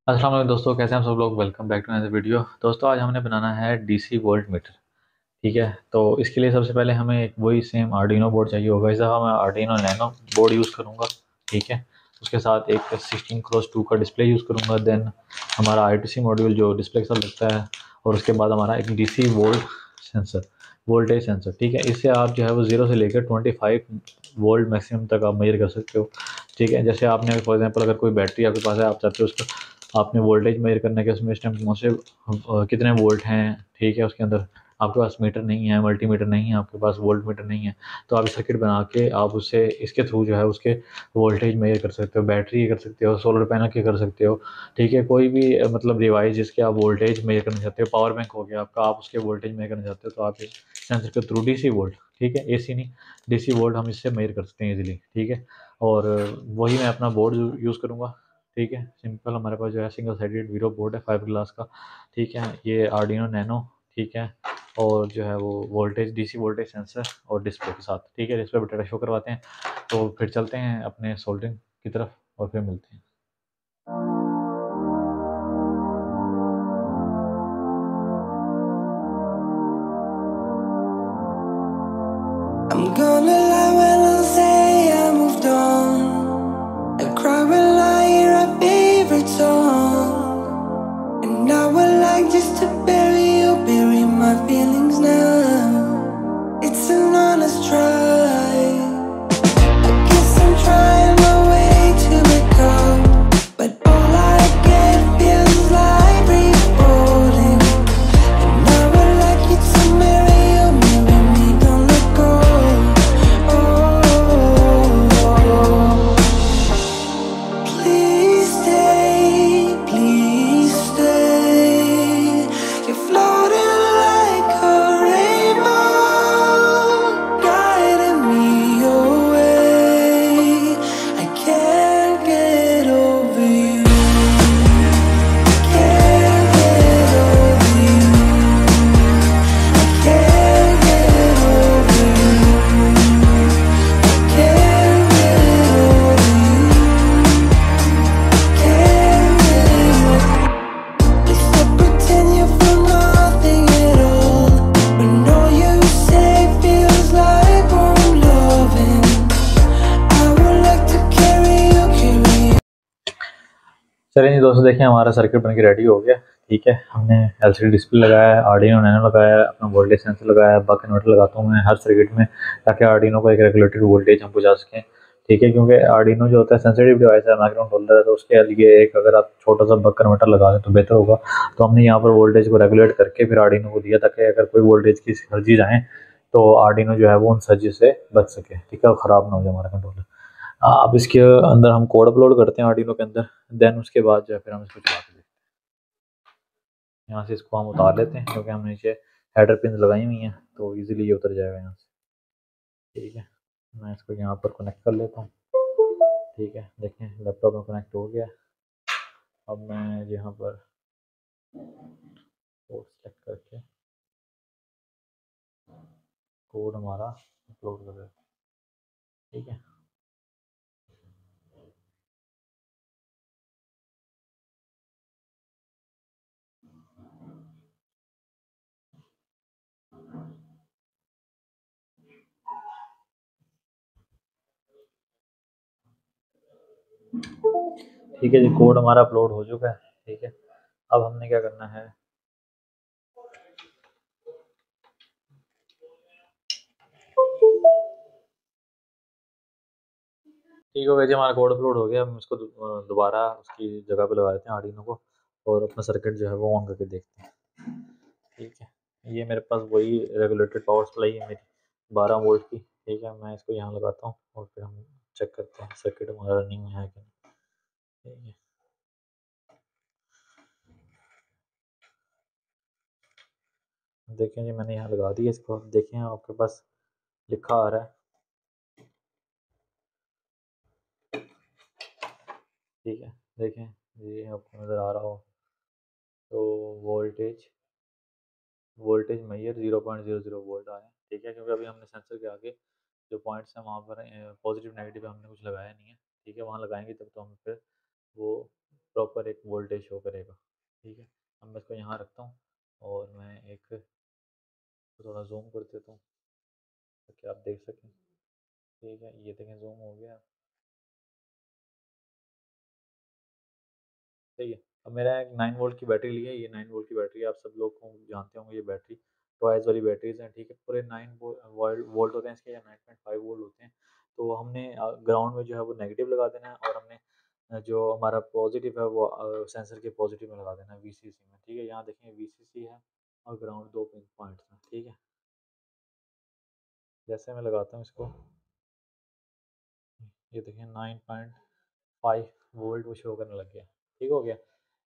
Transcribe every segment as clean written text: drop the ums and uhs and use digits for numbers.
अस्सलाम वालेकुम दोस्तों, कैसे हैं हम सब लोग। Welcome back to another video. दोस्तों आज हमने बनाना है डीसी वोल्ट मीटर। ठीक है, तो इसके लिए सबसे पहले हमें एक वही सेम आर्डिनो बोर्ड चाहिए होगा। इस दफ़ा मैं आर्डिनो नैनो बोर्ड यूज़ करूँगा। ठीक है, उसके साथ एक 16x2 का डिस्प्ले यूज़ करूँगा। देन हमारा ITC मॉड्यूल जो डिस्प्ले के साथ लगता है, और उसके बाद हमारा एक DC सेंसर वोल्टेज सेंसर। ठीक है, इससे आप जो है वो 0 से लेकर 25 वोल्ट मैक्सिमम तक आप मेजर कर सकते हो। ठीक है, जैसे आपने फॉर एग्जांपल अगर कोई बैटरी आपके पास है, आप चाहते हो उसका आपने वोल्टेज मेजर करने के उसमें इस टाइम कौन से कितने वोल्ट हैं। ठीक है, उसके अंदर आपके पास मीटर नहीं है, मल्टीमीटर नहीं है, आपके पास वोल्ट मीटर नहीं है, तो आप सर्किट बना के आप उससे इसके थ्रू जो है उसके वोल्टेज मेजर कर सकते हो। बैटरी कर सकते हो, सोलर पैनल के कर सकते हो। ठीक है, कोई भी मतलब डिवाइस जिसके आप वोल्टेज मेजर करना चाहते हो, पावर बैंक हो गया आपका, आप उसके वोल्टेज मेजर करना चाहते हो, तो आप इस सेंसर के थ्रू DC वोल्ट, ठीक है, AC नहीं, DC वोल्ट हम इससे मेजर कर सकते हैं इजीली। ठीक है, और वही मैं अपना बोर्ड यूज़ करूँगा। ठीक है, सिंपल हमारे पास जो है सिंगल साइडेड वीरो बोर्ड है फाइबर ग्लास का। ठीक है, ये आर्डिनो नैनो। ठीक है, और जो है वो वोल्टेज DC वोल्टेज सेंसर और डिस्प्ले के साथ। ठीक है, डिस्प्ले पर डाटा शो करवाते हैं। तो फिर चलते हैं अपने सोल्डरिंग की तरफ और फिर मिलते हैं। I'm gonna lie when I say I moved on. I cry when I hear our favorite song. And I would like just to bury my feelings now. It's an honest try. I guess I'm trying my way to let go, but all I get feels like refolding. And I would like you to marry me, don't let go. Please stay, please stay. You're floating like a rainbow, guiding me away. I can't get over you. Can't get over you. I can't get over you. Can't get over you. Stop pretend you feel nothing at all, when all you say feels like warm loving. I would like to carry you. चलिए जी दोस्तों, देखिए हमारा circuit बन के ready हो गया। ठीक है, हमने LCD डिस्प्ले लगाया है, आर्डिनो नैनो लगाया है, अपना वोल्टेज सेंसर लगाया है, बक कन्वर्टर लगाता हूँ मैं हर सर्किट में, ताकि आर्डिनो को एक रेगुलेटेड वोल्टेज हम पहुँचा सकें। ठीक है, क्योंकि आर्डिनो जो होता है सेंसिटिव डिवाइस है, माइक्रो कंट्रोलर है, तो उसके लिए एक अगर आप छोटा सा बक कन्वर्टर लगा दें तो बेहतर होगा। तो हमने यहाँ पर वोल्टेज को रेगुलेट करके फिर आर्डिनो को दिया, ताकि अगर कोई वोल्टेज की सर्जिस आएँ तो आर्डिनो जो है वो उन सर्जिस से बच सके। ठीक है, ख़राब ना हो जाए हमारा कंट्रोलर। अब इसके अंदर हम कोड अपलोड करते हैं आर्डिनो के अंदर। देन उसके बाद जो है फिर हम इसको चला के देखते हैं। यहाँ से इसको हम उतार लेते हैं, क्योंकि हमने नीचे हेडर पिन लगाई हुई हैं, तो इजीली ये उतर जाएगा यहाँ से। ठीक है, मैं इसको यहाँ पर कनेक्ट कर लेता हूँ। ठीक है, देखें लैपटॉप में कनेक्ट हो गया। अब मैं यहाँ पर कोड सेलेक्ट करके कोड हमारा अपलोड कर देते हैं। ठीक है, ठीक है जी, कोड हमारा अपलोड हो चुका है। ठीक है, अब हमने क्या करना है, ठीक हो गया जी, हमारा कोड अपलोड हो गया। हम इसको दोबारा उसकी जगह पे लगा देते हैं आर्डिनो को, और अपना सर्किट जो है वो ऑन करके देखते हैं। ठीक है, ये मेरे पास वही रेगुलेटेड पावर सप्लाई है मेरी 12 वोल्ट की। ठीक है, मैं इसको यहाँ लगाता हूँ और फिर हम चेक करते हैं सर्किट हमारा रनिंग में है कि नहीं। ठीक है, देखें जी मैंने यहाँ लगा दिया इसको। देखें आपके पास लिखा आ रहा है। ठीक है, देखें ये आपको नज़र आ रहा हो तो वोल्टेज वोल्टेज मैयर 0.00 वोल्ट आया है। ठीक है, क्योंकि अभी हमने सेंसर के आगे जो पॉइंट्स हैं वहाँ पर पॉजिटिव नेगेटिव हमने कुछ लगाया नहीं है। ठीक है, वहाँ लगाएंगे तब तो हम फिर वो प्रॉपर एक वोल्टेज शो करेगा। ठीक है, अब मैं इसको यहाँ रखता हूँ और मैं एक थोड़ा ज़ूम कर देता हूँ ताकि आप देख सकें। ठीक है, ये देखें ज़ूम हो गया। सही है। अब मेरा एक 9 वोल्ट की बैटरी ली है, ये 9 वोल्ट की बैटरी है, आप सब लोग को जानते होंगे ये बैटरी, टॉयज़ वाली बैटरीज़ हैं, ठीक है? पूरे 9 वोल्ट होते हैं इसके, या 9.5 वोल्ट होते हैं। तो हमने ग्राउंड में जो है वो नेगेटिव लगा देना है, और हमने जो हमारा पॉज़िटिव है वो सेंसर के पॉज़िटिव में लगा देना है, वीसीसी में, ठीक है? यहाँ देखें वीसीसी है और ग्राउंड 2 पिन पॉइंट्स हैं, ठीक है? जैसे मैं लगाता हूँ इसको, ये देखें 9.5 वोल्ट वो शो करने लग गया। ठीक हो गया?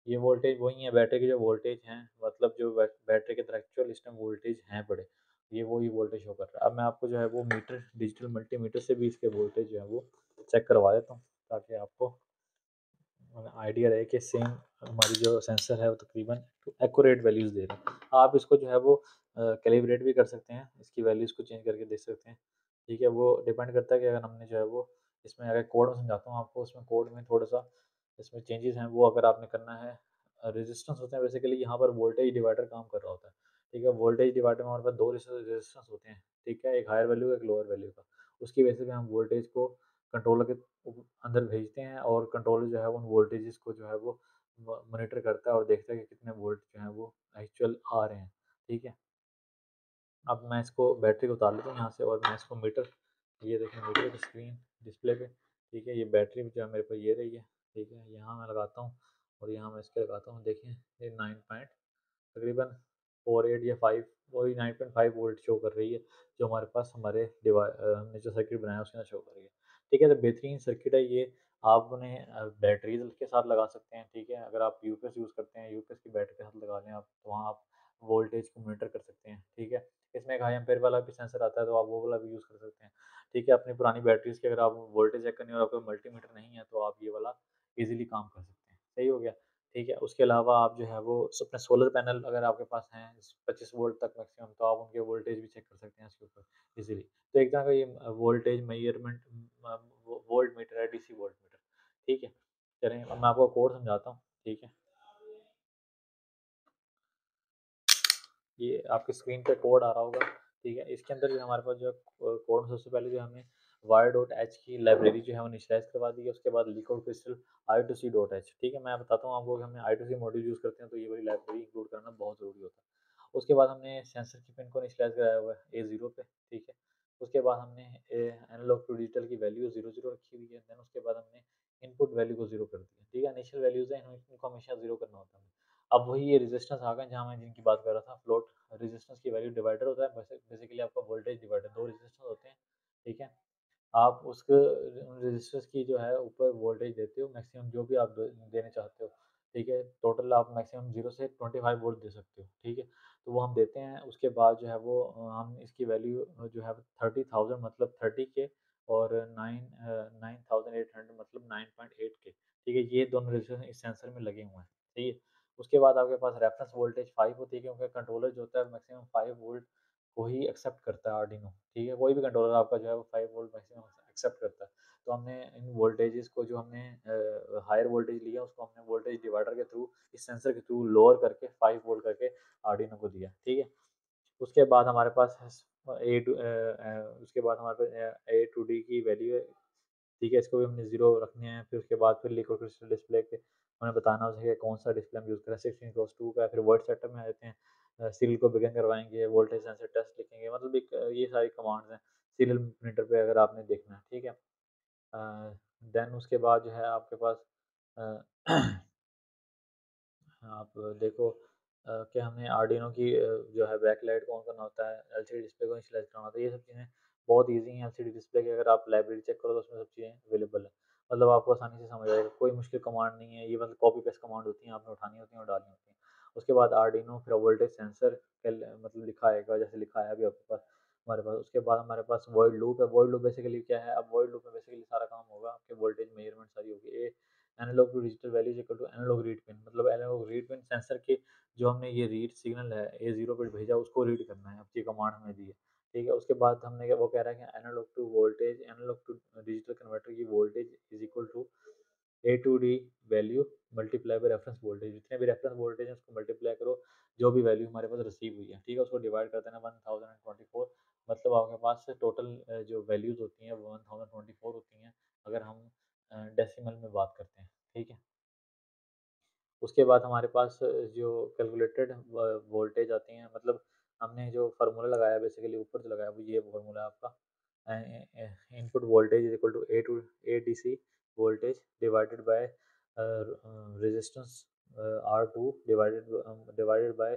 ये वोल्टेज वही है, बैटरी के जो वोल्टेज हैं, मतलब जो बैटरी के अंदर एक्चुअल इस टाइम वोल्टेज हैं पड़े, ये वही वोल्टेज शो कर रहा है। अब मैं आपको जो है वो मीटर, डिजिटल मल्टीमीटर से भी इसके वोल्टेज जो है वो चेक करवा देता हूँ, ताकि आपको आइडिया रहे कि सेम हमारी जो सेंसर है वो तकरीबन एक्यूरेट वैल्यूज़ दे रहा है। आप इसको जो है वो कैलिब्रेट भी कर सकते हैं, इसकी वैल्यूज़ को चेंज करके देख सकते हैं। ठीक है, वो डिपेंड करता है कि अगर हमने जो है वो इसमें, अगर कोड में समझाता हूँ आपको, उसमें कोड में थोड़ा-सा इसमें चेंजेज़ हैं, वो अगर आपने करना है, रेजिस्टेंस होते हैं बेसिकली, यहाँ पर वोल्टेज डिवाइडर काम कर रहा होता है। ठीक है, वोल्टेज डिवाइडर में हमारे पास 2 रेजिस्टेंस होते हैं, ठीक है? एक हायर वैल्यू का, एक लोअर वैल्यू का। उसकी बेसिस पे हम वोल्टेज को कंट्रोलर के अंदर भेजते हैं, और कंट्रोलर जो है उन वोल्टेजेस को जो है वो मॉनिटर करता है और देखता है कि कितने वोल्ट जो हैं वो एक्चुअल आ रहे हैं। ठीक है, अब मैं इसको बैटरी को उतार लेता हूँ यहाँ से, और मैं इसको मीटर, ये देखें मीटर की स्क्रीन डिस्प्ले पे, ठीक है? ये बैटरी जो है मेरे पास ये रही है, ठीक है? यहाँ मैं लगाता हूँ और यहाँ मैं इसके लगाता हूँ, देखें ये 9 पॉइंट तकरीबन 48 या 5, वही 9.5 वोल्ट शो कर रही है, जो हमारे पास हमारे हमने जो सर्किट बनाया है उसके अंदर शो कर रही है। ठीक है, तो बेहतरीन सर्किट है ये। आप उन्हें बैटरीज़ के साथ लगा सकते हैं, ठीक है? अगर आप यूपीएस यूज़ करते हैं, यूपीएस की बैटरी के साथ लगा लें आप, तो वहाँ आप वोल्टेज को मॉनिटर कर सकते हैं, ठीक है? इसमें एक हाई एम्पेयर वाला भी सेंसर आता है, तो आप वो वाला भी यूज़ कर सकते हैं, ठीक है? अपनी पुरानी बैटरीज़ की अगर आप वोल्टेज चेक करनी है और आपका मल्टीमीटर नहीं है, तो आप ये वाला ईज़िली काम कर सकते हैं। सही हो गया? ठीक है, उसके अलावा आप जो है वो अपने सोलर पैनल अगर आपके पास हैं 25 वोल्ट तक मैक्सिमम, तो आप उनके वोल्टेज भी चेक कर सकते हैं इसके ऊपर इजीली। तो एक तरह का ये वोल्टेज मेजरमेंट वोल्ट मीटर है, डीसी वोल्ट मीटर। ठीक है, चलें अब मैं आपको कोड समझाता हूँ। ठीक है, ये आपकी स्क्रीन पे कोड आ रहा होगा, ठीक है? इसके अंदर जो हमारे पास जो है कोड, सबसे पहले जो हमें var.h की लाइब्रेरी जो है वो इनिशियलाइज़ करवा दी है, उसके बाद लिक्विड क्रिस्टल I2C.h, ठीक है? मैं बताता हूँ आपको कि हमने I2C मॉड्यूल यूज़ करते हैं, तो ये वाली लाइब्रेरी इंक्लूड करना बहुत ज़रूरी होता है। उसके बाद हमने सेंसर की पिन को इनिशियलाइज़ कराया हुआ है A0 पे, ठीक है? उसके बाद हमने एनालॉग टू डिजिटल की वैल्यू 00 रखी हुई है, देन उसके बाद हमने इनपुट वैल्यू को 0 कर दिया, ठीक है? इनिशियल वैल्यूज़ हैं, इनको हमेशा 0 करना होता है। अब वही ये रेजिस्टेंस आ गए जहाँ मैं जिनकी बात कर रहा था, फ्लोट रेजिस्टेंस की वैल्यू डिवाइडर होता है, बेसिकली आपका वोल्टेज डिवाइडर, 2 रेजिस्टेंस होते हैं, ठीक है? आप उसके उन रेजिस्टर्स की जो है ऊपर वोल्टेज देते हो, मैक्सिमम जो भी आप देने चाहते हो, ठीक है? टोटल आप मैक्सिमम 0 से 25 वोल्ट दे सकते हो, ठीक है? तो वो हम देते हैं, उसके बाद जो है वो हम इसकी वैल्यू जो है 30,000 मतलब 30 के, और 9,800 मतलब 9.8 के, ठीक है? ये दोनों रेजिस्टेंस इस सेंसर में लगे हुए हैं, सही है? उसके बाद आपके पास रेफरेंस वोल्टेज 5 होती है, क्योंकि कंट्रोलर जो होता है मैक्सिमम 5 वोल्ट को ही एक्सेप्ट करता है आर्डिनो, ठीक है? कोई भी कंट्रोलर आपका जो है वो 5 वोल्ट मैक्सिमम एक्सेप्ट करता है। तो हमने इन वोल्टेजेस को, जो हमने हायर वोल्टेज लिया, उसको हमने वोल्टेज डिवाइडर के थ्रू, इस सेंसर के थ्रू लोअर करके 5 वोल्ट करके आर्डिनो को दिया, ठीक है? उसके बाद हमारे पास उसके बाद हमारे पास ए टू डी की वैल्यू है, ठीक है? इसको भी हमने 0 रखने हैं। फिर उसके बाद फिर लिक्विड क्रिस्टल डिस्प्ले पे हमें बताना होता है कि कौन सा डिस्प्ले हम यूज़ करें, 16x2 का, फिर वर्ड सेटअप में आ जाते हैं। सीरियल को बिगिन करवाएँगे, वोल्टेज सेंसर टेस्ट लिखेंगे, मतलब एक ये सारी कमांड्स हैं, सीरियल प्रिंटर पे अगर आपने देखना है, ठीक है? देन उसके बाद जो है आपके पास अ आप देखो कि हमें आर्डिनो की जो है बैकलाइट को ऑन करना होता है, एलसीडी डिस्प्ले को इनिशियलाइज़ करना होता है। ये सब चीज़ें बहुत ईज़ी हैं। एलसीडी डिस्प्ले की अगर आप लाइब्रेरी चेक करो तो उसमें सब चीज़ें अवेलेबल है। मतलब आपको आसानी से समझ आएगा, कोई मुश्किल कमांड नहीं है। ये मतलब कॉपी पेस्ट कमांड होती हैं, आपने उठानी होती हैं और डालनी होती हैं। उसके बाद आर्डिनो फिर वोल्टेज सेंसर मतलब लिखा आएगा, जैसे लिखा है अभी आपके पास, हमारे पास। उसके बाद हमारे पास वॉइड लूप है। वॉइड लूप बेसिकली क्या है? अब वॉइड लूप में बेसिकली सारा काम होगा, आपके वोल्टेज मेजरमेंट सारी होगी। Analog to digital value is equal to analog read pin, मतलब एनालॉग रीड पिन सेंसर के जो हमने ये रीड सिग्नल है A0 पे भेजा, उसको रीड करना है, आपकी कमांड हमें दी है, ठीक है? उसके बाद हमने वो कह रहा है कि analogue to voltage, analogue to digital converter की voltage is equal to A to D reference voltage, जितने भी रेफरेंस वोल्टेज हैं उसको मल्टीप्लाई करो, जो भी वैल्यू हमारे पास रिसीव हुई है, ठीक है, उसको डिवाइड कर देना 1024, मतलब आपके पास टोटल जो वैल्यूज़ होती हैं वो 1024 होती हैं, अगर हम डेसिमल में बात करते हैं, ठीक है। उसके बाद हमारे पास जो कैलकुलेटेड वोल्टेज आती हैं, मतलब हमने जो फार्मूला लगाया बेसिकली ऊपर जो लगाया वो ये फार्मूला है आपका, input voltage is equal to A D C voltage divided by resistance R2 divided by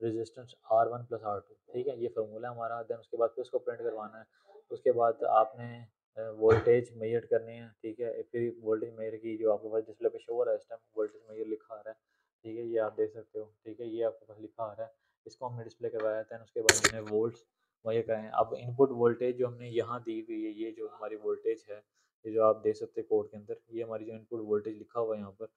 resistance R1 plus R2, ठीक है, ये फार्मूला हमारा। देन उसके बाद फिर उसको प्रिंट करवाना है, उसके बाद आपने वोल्टेज मेजर करनी है, ठीक है, फिर वोल्टेज मेजर की जो आपके पास डिस्प्ले पे शो हो रहा है इस टाइम वोल्टेज मेजर लिखा आ रहा है, ठीक है, ये आप देख सकते हो, ठीक है, ये आपके पास लिखा आ रहा है, इसको हमने डिस्प्ले करवाया था। उसके बाद हमने वोल्ट्स मेजर कराए। अब इनपुट वोल्टेज जो हमने यहाँ दी हुई है, ये जो हमारी वोल्टेज है, ये जो आप देख सकते हैं कोड के अंदर, ये हमारी जो इनपुट वोल्टेज लिखा हुआ है यहाँ पर,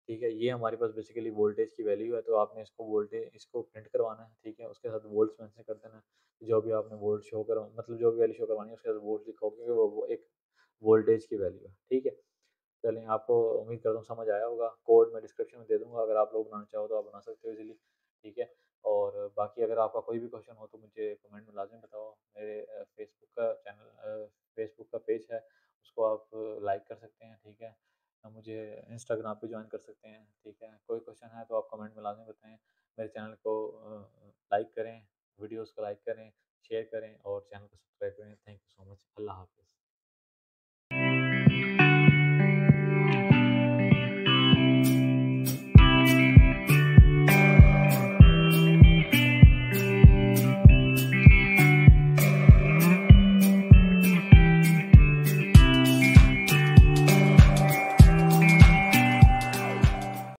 ठीक है, ये हमारे पास बेसिकली वोल्टेज की वैल्यू है। तो आपने इसको वोल्टेज इसको प्रिंट करवाना है, ठीक है, उसके साथ वोल्ट्स मेंशन कर देना है, जो भी आपने वोल्ट शो करवा मतलब जो भी वैल्यू शो करवानी है उसके साथ वोल्ट लिखा होगा, क्योंकि वो एक वोल्टेज की वैल्यू है, ठीक है। चलें, आपको उम्मीद करता हूँ समझ आया होगा। कोड मैं डिस्क्रिप्शन में दे दूँगा, अगर आप लोग बनाना चाहो तो आप बना सकते हो इज़ीली, ठीक है। और बाकी अगर आपका कोई भी क्वेश्चन हो तो मुझे कमेंट में लाज़िम बताओ। मेरे फेसबुक का पेज है, उसको आप लाइक कर सकते हैं, ठीक है। मुझे इंस्टाग्राम पे जॉइन कर सकते हैं, ठीक है। कोई क्वेश्चन है तो आप कमेंट में लाज़िम बताएँ। मेरे चैनल को लाइक करें, वीडियोज़ को लाइक करें, शेयर करें और चैनल को सब्सक्राइब करें। Thank you so much. अल्लाह हाफ़िज़।